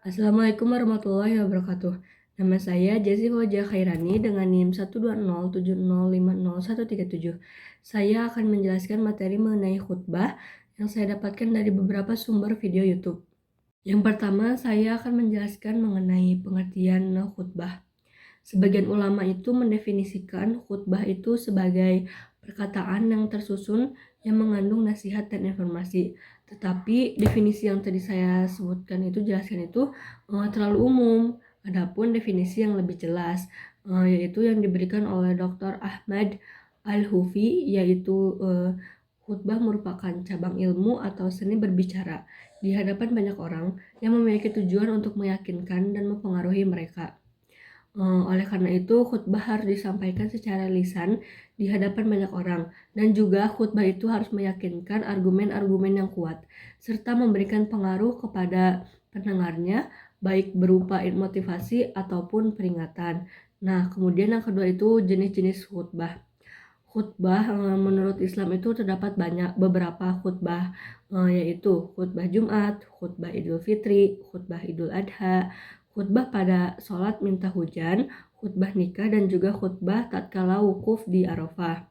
Assalamualaikum warahmatullahi wabarakatuh. Nama saya Jessi Hoja Khairani dengan NIM 12070501337. Saya akan menjelaskan materi mengenai khutbah yang saya dapatkan dari beberapa sumber video YouTube. Yang pertama, saya akan menjelaskan mengenai pengertian khutbah. Sebagian ulama itu mendefinisikan khutbah itu sebagai perkataan yang tersusun yang mengandung nasihat dan informasi. Tetapi definisi yang tadi saya sebutkan itu terlalu umum. Adapun definisi yang lebih jelas yaitu yang diberikan oleh Dr. Ahmad Al-Hufi, yaitu khutbah merupakan cabang ilmu atau seni berbicara di hadapan banyak orang yang memiliki tujuan untuk meyakinkan dan mempengaruhi mereka. Oleh karena itu, khutbah harus disampaikan secara lisan di hadapan banyak orang, dan juga khutbah itu harus meyakinkan argumen-argumen yang kuat, serta memberikan pengaruh kepada pendengarnya, baik berupa motivasi ataupun peringatan. Nah, kemudian yang kedua itu jenis-jenis khutbah. Khutbah menurut Islam itu terdapat beberapa khutbah, yaitu khutbah Jumat, khutbah Idul Fitri, khutbah Idul Adha, khutbah pada sholat minta hujan, khutbah nikah, dan juga khutbah tatkala wukuf di Arafah.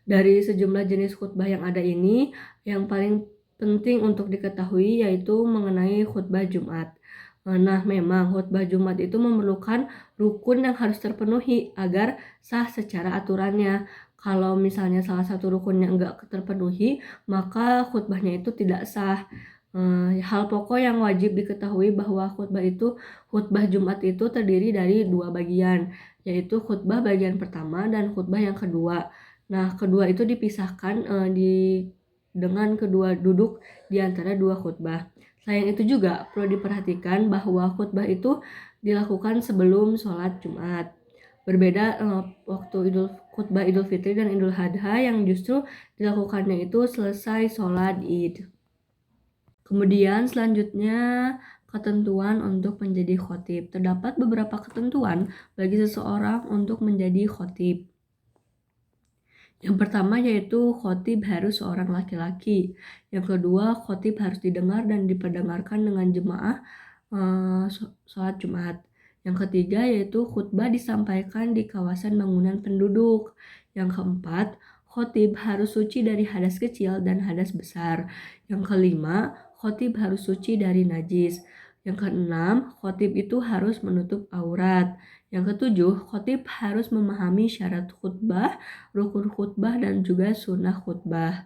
Dari sejumlah jenis khutbah yang ada ini, yang paling penting untuk diketahui yaitu mengenai khutbah Jumat. Nah, memang khutbah Jumat itu memerlukan rukun yang harus terpenuhi agar sah secara aturannya. Kalau misalnya salah satu rukunnya enggak terpenuhi, maka khutbahnya itu tidak sah. Hal pokok yang wajib diketahui bahwa khutbah Jumat itu terdiri dari dua bagian, yaitu khutbah bagian pertama dan khutbah yang kedua. Nah, kedua itu dipisahkan dengan kedua duduk di antara dua khutbah. Selain itu juga perlu diperhatikan bahwa khutbah itu dilakukan sebelum sholat Jumat. Berbeda waktu khutbah Idul Fitri dan Idul Adha yang justru dilakukannya itu selesai sholat Id. Kemudian selanjutnya ketentuan untuk menjadi khotib. Terdapat beberapa ketentuan bagi seseorang untuk menjadi khotib. Yang pertama yaitu khotib harus seorang laki-laki. Yang kedua, khotib harus didengar dan diperdengarkan dengan jemaah sholat Jumat. Yang ketiga yaitu khutbah disampaikan di kawasan bangunan penduduk. Yang keempat, khotib harus suci dari hadas kecil dan hadas besar. Yang kelima, khotib harus suci dari najis. Yang keenam, khotib itu harus menutup aurat. Yang ketujuh, khotib harus memahami syarat khutbah, rukun khutbah, dan juga sunnah khutbah.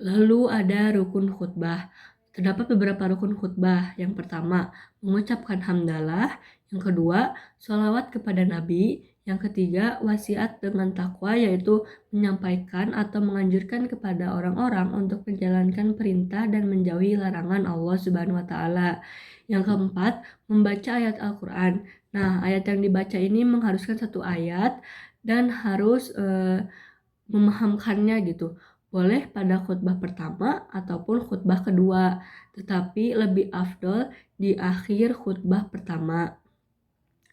Lalu ada rukun khutbah. Terdapat beberapa rukun khutbah. Yang pertama, mengucapkan hamdalah. Yang kedua, sholawat kepada Nabi. Yang ketiga, wasiat dengan takwa, yaitu menyampaikan atau menganjurkan kepada orang-orang untuk menjalankan perintah dan menjauhi larangan Allah Subhanahu wa Ta'ala. Yang keempat, membaca ayat Al-Quran. Nah, ayat yang dibaca ini mengharuskan satu ayat dan harus memahamkannya gitu. Boleh pada khutbah pertama ataupun khutbah kedua, tetapi lebih afdol di akhir khutbah pertama.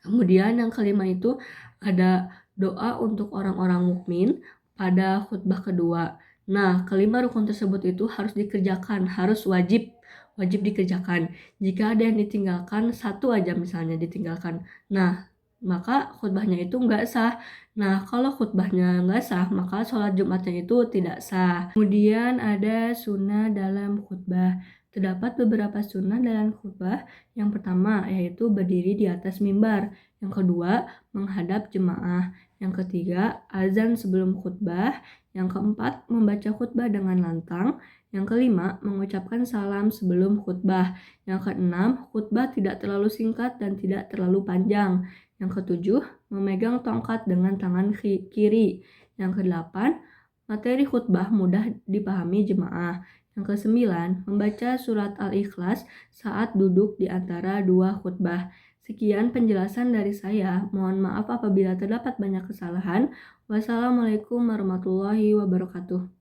Kemudian yang kelima itu ada doa untuk orang-orang mukmin pada khutbah kedua. Nah, kelima rukun tersebut itu harus dikerjakan, harus wajib dikerjakan. Jika ada yang ditinggalkan, satu aja misalnya ditinggalkan, nah maka khutbahnya itu nggak sah. Nah, kalau khutbahnya nggak sah, maka sholat Jumatnya itu tidak sah. Kemudian ada sunnah dalam khutbah. Terdapat beberapa sunnah dalam khutbah. Yang pertama yaitu berdiri di atas mimbar. Yang kedua, menghadap jemaah. Yang ketiga, azan sebelum khutbah. Yang keempat, membaca khutbah dengan lantang. Yang kelima, mengucapkan salam sebelum khutbah. Yang keenam, khutbah tidak terlalu singkat dan tidak terlalu panjang. Yang ketujuh, memegang tongkat dengan tangan kiri. Yang kedelapan, materi khutbah mudah dipahami jemaah. Yang kesembilan, membaca surat Al-Ikhlas saat duduk di antara dua khutbah. Sekian penjelasan dari saya. Mohon maaf apabila terdapat banyak kesalahan. Wassalamualaikum warahmatullahi wabarakatuh.